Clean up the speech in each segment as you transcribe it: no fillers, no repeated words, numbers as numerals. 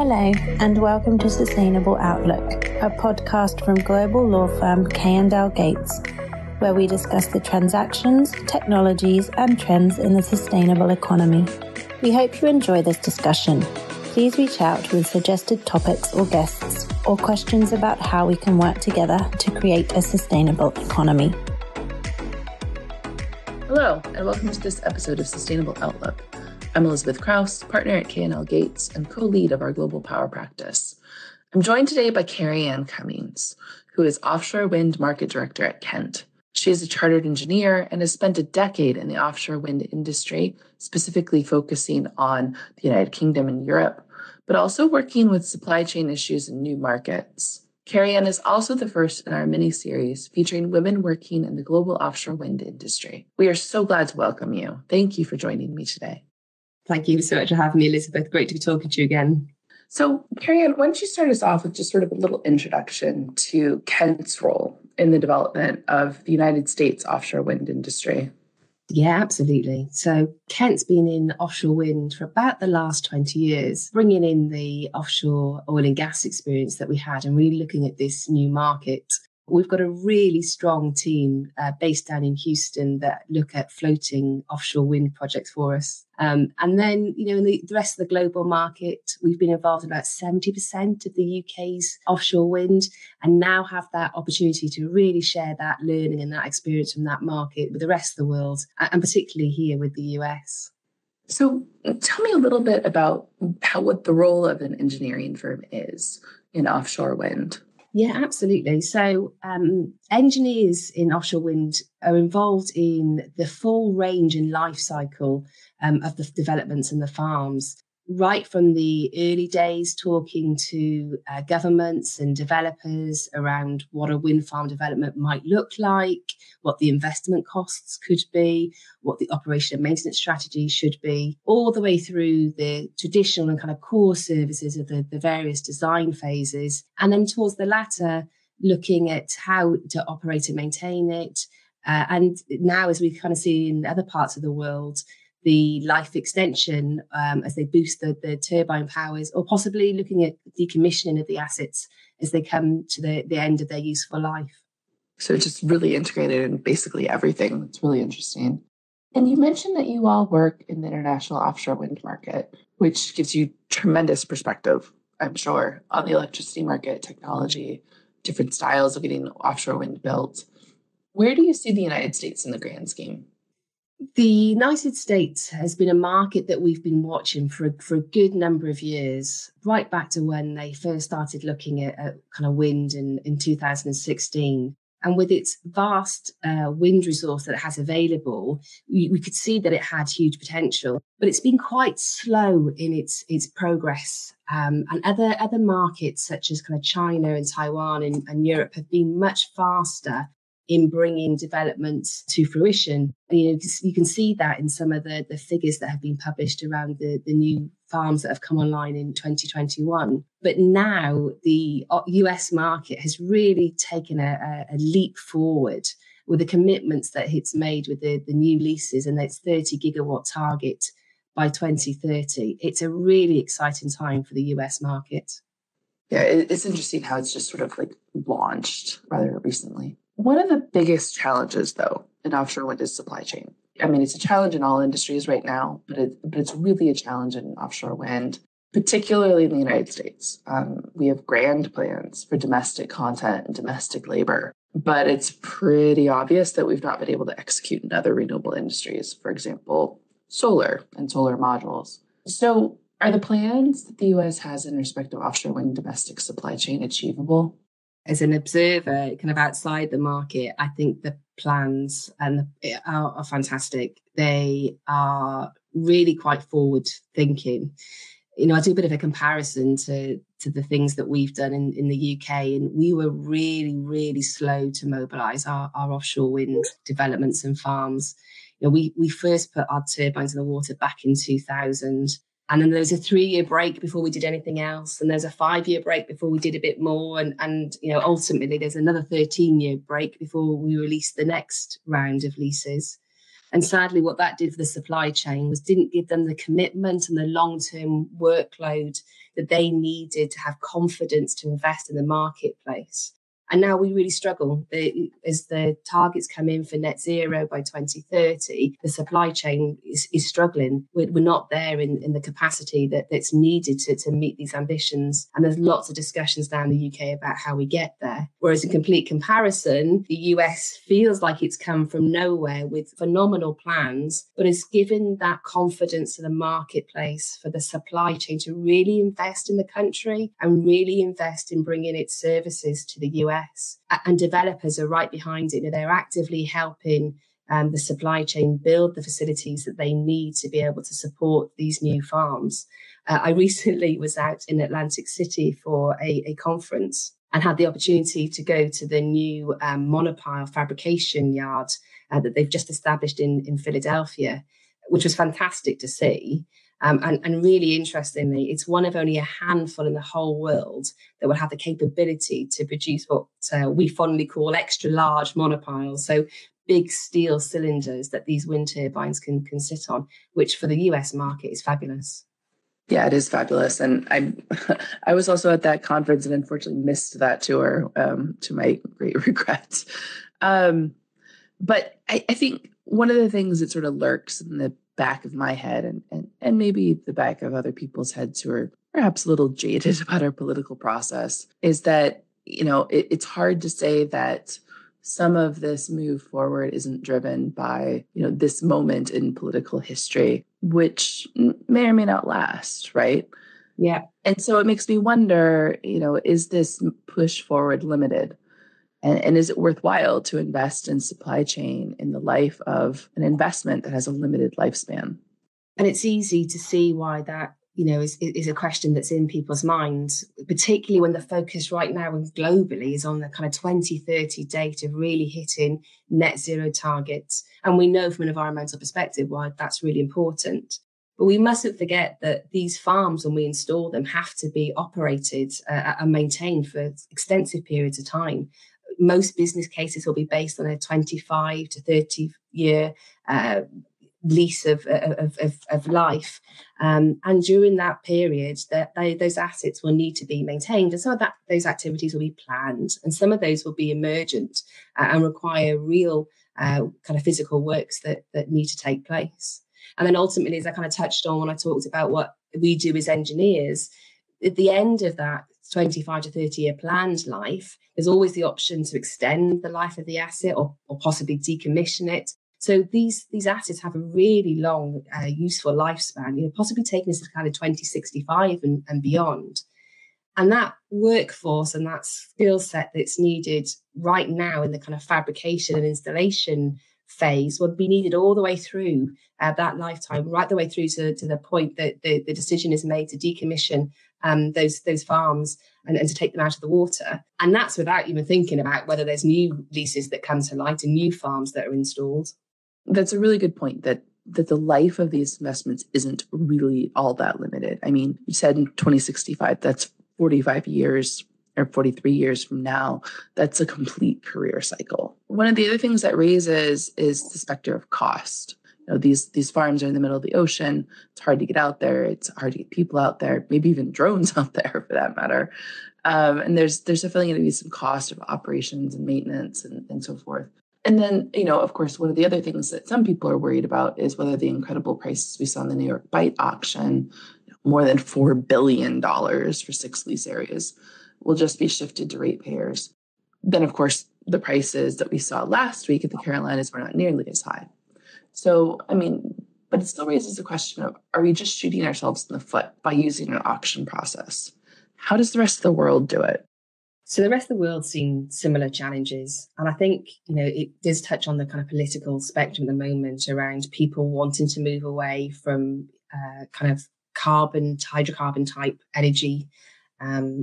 Hello, and welcome to Sustainable Outlook, a podcast from global law firm K&L Gates, where we discuss the transactions, technologies, and trends in the sustainable economy. We hope you enjoy this discussion. Please reach out with suggested topics or guests, or questions about how we can work together to create a sustainable economy. Hello, and welcome to this episode of Sustainable Outlook. I'm Elizabeth Crouse, partner at K&L Gates and co-lead of our global power practice. I'm joined today by Cerianne Cummings, who is Offshore Wind Market Director at Kent. She is a chartered engineer and has spent a decade in the offshore wind industry, specifically focusing on the United Kingdom and Europe, but also working with supply chain issues in new markets. Cerianne is also the first in our mini-series featuring women working in the global offshore wind industry. We are so glad to welcome you. Thank you for joining me today. Thank you so much for having me, Elizabeth. Great to be talking to you again. So, Cerianne, why don't you start us off with just sort of a little introduction to Kent's role in the development of the United States offshore wind industry? Yeah, absolutely. So Kent's been in offshore wind for about the last 20 years, bringing in the offshore oil and gas experience that we had and really looking at this new market. We've got a really strong team based down in Houston that look at floating offshore wind projects for us. And then, in the rest of the global market, we've been involved in about 70% of the UK's offshore wind and now have that opportunity to really share that learning and that experience from that market with the rest of the world, and particularly here with the US. So tell me a little bit about what the role of an engineering firm is in offshore wind. Yeah, absolutely. So engineers in offshore wind are involved in the full range and life cycle of the developments and the farms, right from the early days talking to governments and developers around what a wind farm development might look like, what the investment costs could be, what the operation and maintenance strategy should be, all the way through the traditional and kind of core services of the various design phases. And then towards the latter, looking at how to operate and maintain it. And now, as we kind of see in other parts of the world, the life extension as they boost the turbine powers, or possibly looking at decommissioning of the assets as they come to the end of their useful life. So it's just really integrated in basically everything. It's really interesting. And you mentioned that you all work in the international offshore wind market, which gives you tremendous perspective, I'm sure, on the electricity market, technology, different styles of getting offshore wind built. Where do you see the United States in the grand scheme? The United States has been a market that we've been watching for a good number of years, right back to when they first started looking at kind of wind in 2016. And with its vast wind resource that it has available, we could see that it had huge potential. But it's been quite slow in its progress. And other markets such as kind of China and Taiwan and Europe have been much faster in bringing developments to fruition. And, you can see that in some of the figures that have been published around the new farms that have come online in 2021. But now the US market has really taken a leap forward with the commitments that it's made with the new leases and its 30 gigawatt target by 2030. It's a really exciting time for the US market. Yeah, it's interesting how it's just sort of like launched rather recently. One of the biggest challenges, though, in offshore wind is supply chain. I mean, it's a challenge in all industries right now, but it's really a challenge in offshore wind, particularly in the United States. We have grand plans for domestic content and domestic labor, but it's pretty obvious that we've not been able to execute in other renewable industries, for example, solar and solar modules. So are the plans that the U.S. has in respect of offshore wind domestic supply chain achievable? As an observer, kind of outside the market, I think the plans are fantastic. They are really quite forward thinking. I do a bit of a comparison to the things that we've done in the UK, and we were really, really slow to mobilise our offshore wind developments and farms. We first put our turbines in the water back in 2000. And then there was a 3-year break before we did anything else. And there's a 5-year break before we did a bit more. And ultimately, there's another 13-year break before we released the next round of leases. And sadly, what that did for the supply chain was didn't give them the commitment and the long-term workload that they needed to have confidence to invest in the marketplace. And now we really struggle. As the targets come in for net zero by 2030, the supply chain is struggling. We're not there in the capacity that's needed to meet these ambitions. And there's lots of discussions now in the UK about how we get there. Whereas in complete comparison, the US feels like it's come from nowhere with phenomenal plans, but has given that confidence to the marketplace for the supply chain to really invest in the country and really invest in bringing its services to the US. And developers are right behind it. They're actively helping the supply chain build the facilities that they need to be able to support these new farms. I recently was out in Atlantic City for a conference and had the opportunity to go to the new monopile fabrication yard that they've just established in Philadelphia, which was fantastic to see. And really interestingly, it's one of only a handful in the whole world that will have the capability to produce what we fondly call extra large monopiles. So big steel cylinders that these wind turbines can sit on, which for the US market is fabulous. Yeah, it is fabulous. And I was also at that conference and unfortunately missed that tour, to my great regret. But I think one of the things that sort of lurks in the back of my head and maybe the back of other people's heads who are perhaps a little jaded about our political process is that, it's hard to say that some of this move forward isn't driven by, this moment in political history, which may or may not last, right? Yeah. And so it makes me wonder, is this push forward limited? And is it worthwhile to invest in supply chain in the life of an investment that has a limited lifespan? And it's easy to see why that, is a question that's in people's minds, particularly when the focus right now and globally is on the kind of 2030 date of really hitting net zero targets. And we know from an environmental perspective why that's really important. But we mustn't forget that these farms, when we install them, have to be operated and maintained for extensive periods of time. Most business cases will be based on a 25 to 30 year lease of life. And during that period, those assets will need to be maintained. And some of those activities will be planned, and some of those will be emergent and require real kind of physical works that need to take place. And then ultimately, as I kind of touched on when I talked about what we do as engineers, at the end of that 25 to 30 year planned life, there's always the option to extend the life of the asset or possibly decommission it. So these assets have a really long, useful lifespan, possibly taking us to kind of 2065 and beyond. And that workforce and that skill set that's needed right now in the kind of fabrication and installation phase would be needed all the way through that lifetime, right the way through to the point that the decision is made to decommission those farms and to take them out of the water. And that's without even thinking about whether there's new leases that come to light and new farms that are installed. That's a really good point, that the life of these investments isn't really all that limited. I mean, you said in 2065, that's 45 years or 43 years from now. That's a complete career cycle. One of the other things that raises is the specter of cost. These farms are in the middle of the ocean. It's hard to get out there. It's hard to get people out there, maybe even drones out there for that matter. And there's definitely going to be some cost of operations and maintenance and so forth. And then, of course, one of the other things that some people are worried about is whether the incredible prices we saw in the New York Bight auction, more than $4 billion for 6 lease areas, will just be shifted to ratepayers. Then, of course, the prices that we saw last week at the Carolinas were not nearly as high. So, but it still raises the question of, are we just shooting ourselves in the foot by using an auction process? How does the rest of the world do it? So the rest of the world's seen similar challenges. And I think, it does touch on the kind of political spectrum at the moment around people wanting to move away from kind of hydrocarbon type energy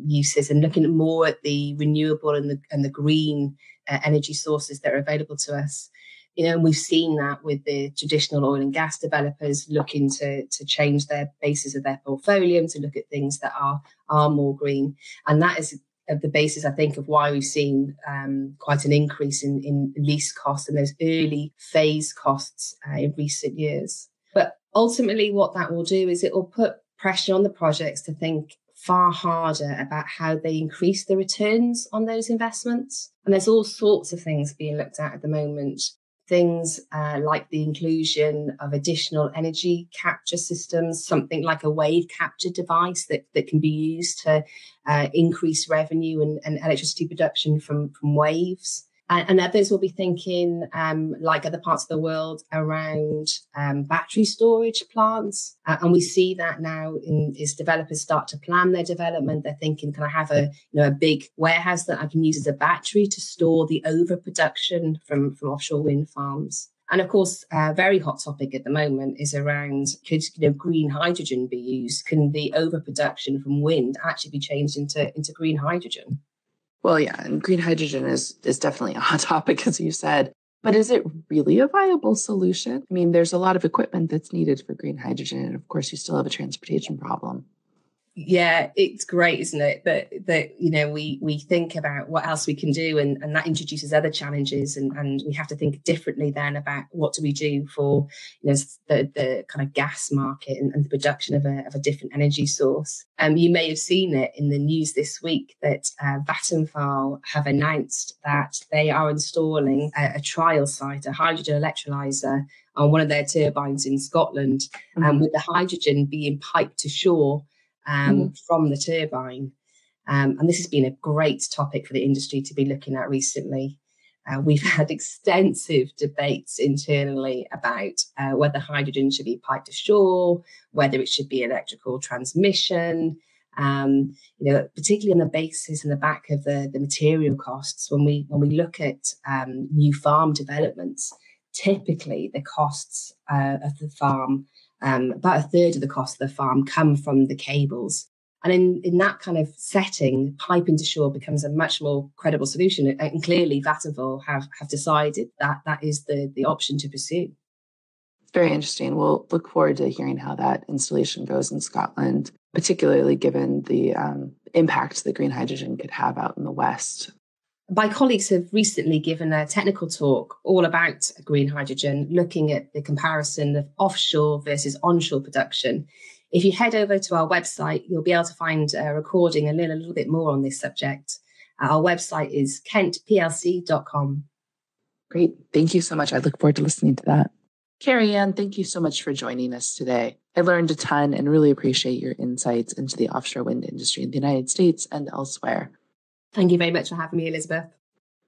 uses and looking more at the renewable and the green energy sources that are available to us. And we've seen that with the traditional oil and gas developers looking to change their basis of their portfolio and to look at things that are more green. And that is the basis, I think, of why we've seen quite an increase in lease costs and those early phase costs in recent years. But ultimately, what that will do is it will put pressure on the projects to think far harder about how they increase the returns on those investments. And there's all sorts of things being looked at the moment. Things like the inclusion of additional energy capture systems, something like a wave capture device that can be used to increase revenue and electricity production from waves. And others will be thinking, like other parts of the world, around battery storage plants. And we see that now as developers start to plan their development. They're thinking, can I have a big warehouse that I can use as a battery to store the overproduction from offshore wind farms? And of course, a very hot topic at the moment is around, could green hydrogen be used? Can the overproduction from wind actually be changed into green hydrogen? Well, yeah, and green hydrogen is definitely a hot topic, as you said. But is it really a viable solution? I mean, there's a lot of equipment that's needed for green hydrogen. And of course, you still have a transportation problem. Yeah, it's great, isn't it? That we think about what else we can do, and that introduces other challenges, and we have to think differently then about what do we do for the kind of gas market and the production of a different energy source. You may have seen it in the news this week that Vattenfall have announced that they are installing a trial site, a hydrogen electrolyser on one of their turbines in Scotland, with the hydrogen being piped to shore from the turbine. And this has been a great topic for the industry to be looking at recently. We've had extensive debates internally about whether hydrogen should be piped to shore, whether it should be electrical transmission, particularly on the basis in the back of the material costs. When we look at new farm developments, typically the costs of the farm, about a third of the cost of the farm, come from the cables. And in that kind of setting, piping to shore becomes a much more credible solution. And clearly Vattenfall have decided that is the option to pursue. Very interesting. We'll look forward to hearing how that installation goes in Scotland, particularly given the impact that green hydrogen could have out in the West. My colleagues have recently given a technical talk all about green hydrogen, looking at the comparison of offshore versus onshore production. If you head over to our website, you'll be able to find a recording and learn a little bit more on this subject. Our website is kentplc.com. Great. Thank you so much. I look forward to listening to that. Cerianne, thank you so much for joining us today. I learned a ton and really appreciate your insights into the offshore wind industry in the United States and elsewhere. Thank you very much for having me, Elizabeth.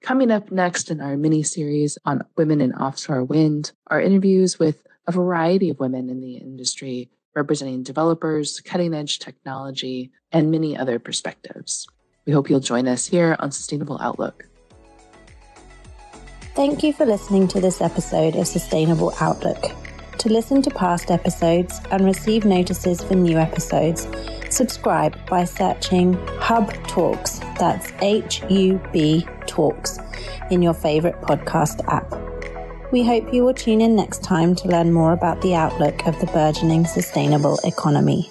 Coming up next in our mini-series on women in offshore wind are interviews with a variety of women in the industry, representing developers, cutting-edge technology, and many other perspectives. We hope you'll join us here on Sustainable Outlook. Thank you for listening to this episode of Sustainable Outlook. To listen to past episodes and receive notices for new episodes, subscribe by searching Hub Talks, that's HUB Talks, in your favorite podcast app. We hope you will tune in next time to learn more about the outlook of the burgeoning sustainable economy.